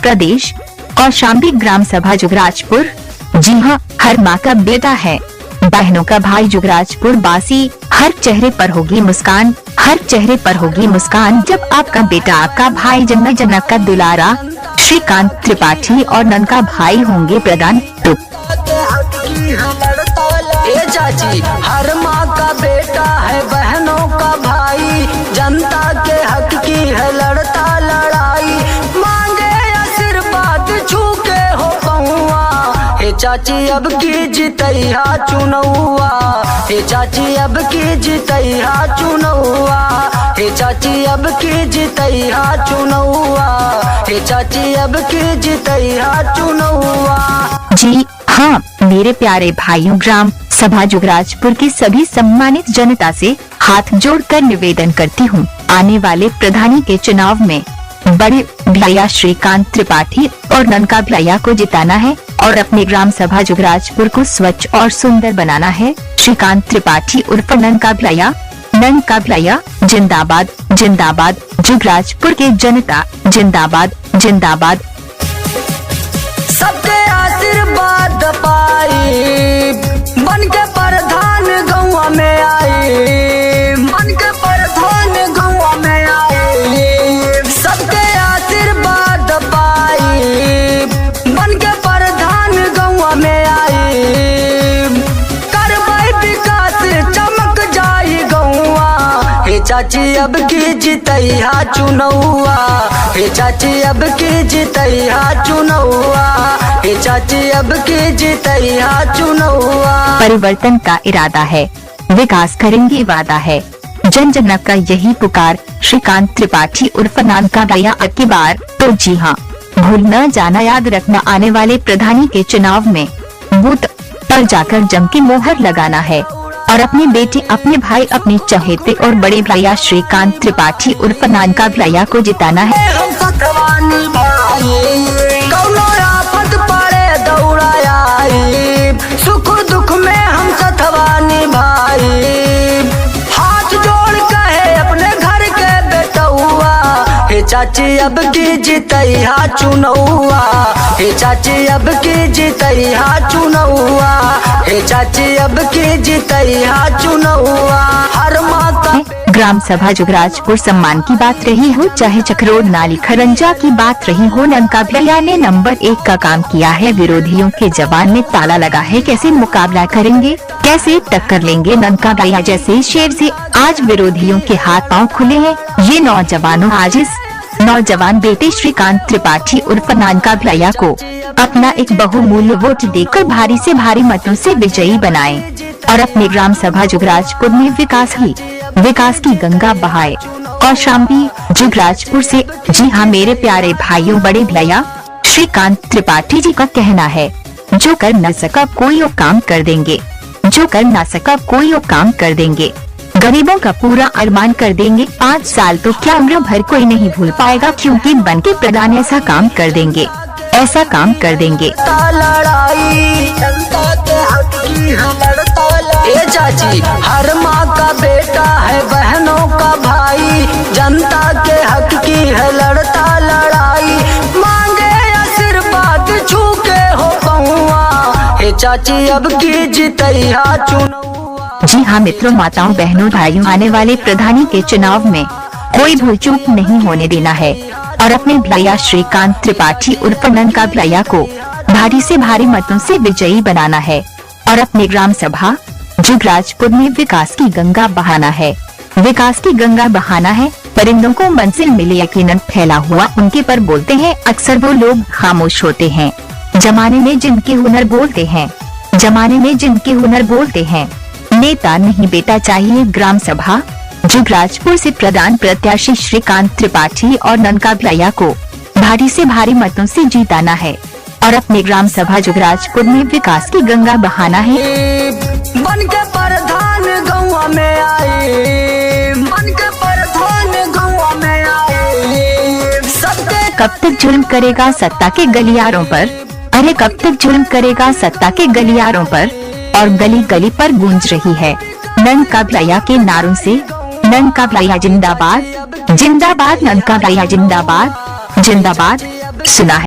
प्रदेश, Kaushambi gram सभा जुगराजपुर। जी हाँ, हर माँ का बेटा है, बहनों का भाई जुगराजपुर बासी। हर चेहरे पर होगी मुस्कान, हर चेहरे पर होगी मुस्कान जब आपका बेटा, आपका भाई, जन्नत जन्नत का दुलारा श्रीकांत त्रिपाठी और नन का भाई होंगे प्रदान। तो चाची, हर माँ का बेटा है, बहनों का भाई, जनता के हक की है लड़ता लड़ाई। मांगे आशीर्वाद छू के हो पहुआ, हे चाची अब की जितैया चुनौआ, हे चाची अब की जितैया चुनौआ, हे चाची अब की जितैया चुनौआ, हे चाची अब की जितैया चुनौआ। जी हाँ, मेरे प्यारे भाइयों, ग्राम सभा जुगराजपुर की सभी सम्मानित जनता से हाथ जोड़कर निवेदन करती हूँ, आने वाले प्रधानी के चुनाव में बड़े भैया श्रीकांत त्रिपाठी और ननका भैया को जिताना है और अपने ग्राम सभा जुगराजपुर को स्वच्छ और सुंदर बनाना है। श्रीकांत त्रिपाठी उर्फ ननका भैया जिंदाबाद जिंदाबाद। जुगराजपुर के जनता जिंदाबाद जिंदाबाद। सबके आशीर्वाद पाई, बन के प्रधान गौवा में आई, बन के प्रधान गौवा में आई। सबके आशीर्वाद पाई, बन के प्रधान गौवा में आई। करबै विकास चमक जाई गौवा, हे चाची अब की जितैया चुनौआ, हे चाची अब की जितैया चुनौआ, हे चाची अब की जितैया चुनौआ। परिवर्तन का इरादा है, विकास करेंगे वादा है, जन जन का यही पुकार। श्रीकांत त्रिपाठी उर्फ ननका भैया अब की बार तो जी हाँ, भूल न जाना, याद रखना, आने वाले प्रधानी के चुनाव में बूथ पर जाकर जम के मोहर लगाना है और अपने बेटे, अपने भाई, अपने चहेते और बड़े भैया श्रीकांत त्रिपाठी उर्फ ननका भैया को जिताना है। हम सतवानी भाई, कौनो आफत पड़े दौड़ाया, सुख दुख में हम सतवानी भाई। हाथ जोड़ कहे अपने घर के बेटौआ, हे चाची अब की जितैया चुनौआ, हे चाची अब की जितैया चुनौआ, हे चाची अब की जितैया चुनौआ। हर माता ग्राम सभा जुगराजपुर सम्मान की बात रही हो, चाहे चक्रोड नाली खरंजा की बात रही हो, ननका भैया ने नंबर 1 का काम किया है। विरोधियों के जबान में ताला लगा है, कैसे मुकाबला करेंगे, कैसे टक्कर लेंगे ननका भैया जैसे शेर से। आज विरोधियों के हाथ पांव खुले हैं। ये नौजवानों, आज इस नौजवान बेटे श्रीकांत त्रिपाठी उर्फ ननका भैया को अपना एक बहुमूल्य वोट देकर भारी से भारी मतों से विजयी बनाएं और अपने ग्राम सभा जुगराजपुर में विकास की गंगा बहाए। कौशाम्बी जुगराजपुर से जी हाँ, मेरे प्यारे भाइयों, बड़े भैया श्रीकांत त्रिपाठी जी का कहना है, जो कर न सका कोई और काम कर देंगे, जो कर न सका कोई और काम कर देंगे, गरीबों का पूरा अरमान कर देंगे। 5 साल तो क्या, उम्र भर कोई नहीं भूल पाएगा, क्योंकि बन के प्रधान ऐसा काम कर देंगे, ऐसा काम कर देंगे। ए चाची, हर माँ का बेटा है, बहनों का भाई, जनता के हक की है लड़ता लड़ाई। मांगे आशीर्वाद छू के हो पहुआ, हे चाची अब की जितैया चुनौआ। जी हाँ मित्रों, माताओं, बहनों, भाइयों, आने वाले प्रधानी के चुनाव में कोई भूल चूक नहीं होने देना है और अपने भैया श्रीकांत त्रिपाठी उर्फ ननका भैया को भारी से भारी मतों से विजयी बनाना है और अपने ग्राम सभा जुगराजपुर में विकास की गंगा बहाना है, विकास की गंगा बहाना है। परिंदों को मंजिल मिले यकीनन फैला हुआ उनके पर बोलते हैं, अक्सर वो लोग खामोश होते हैं, जमाने में जिनके हुनर बोलते हैं, जमाने में जिनके हुनर बोलते हैं। नेता नहीं बेटा चाहिए। ग्राम सभा जुगराजपुर से प्रधान प्रत्याशी श्रीकांत त्रिपाठी और ननका भैया को भारी से भारी मतों से जीताना है और अपने ग्राम सभा जुगराजपुर में विकास की गंगा बहाना है। बन के प्रधान गौवा में आए, बन के प्रधान गौवा में आए। सबके कब तक जुल्म करेगा सत्ता के गलियारों पर, अरे कब तक जुल्म करेगा सत्ता के गलियारों पर। और गली गली पर गूंज रही है ननका भैया के नारों से, ननका भैया जिंदाबाद जिंदाबाद, ननका भैया जिंदाबाद जिंदाबाद। सुना है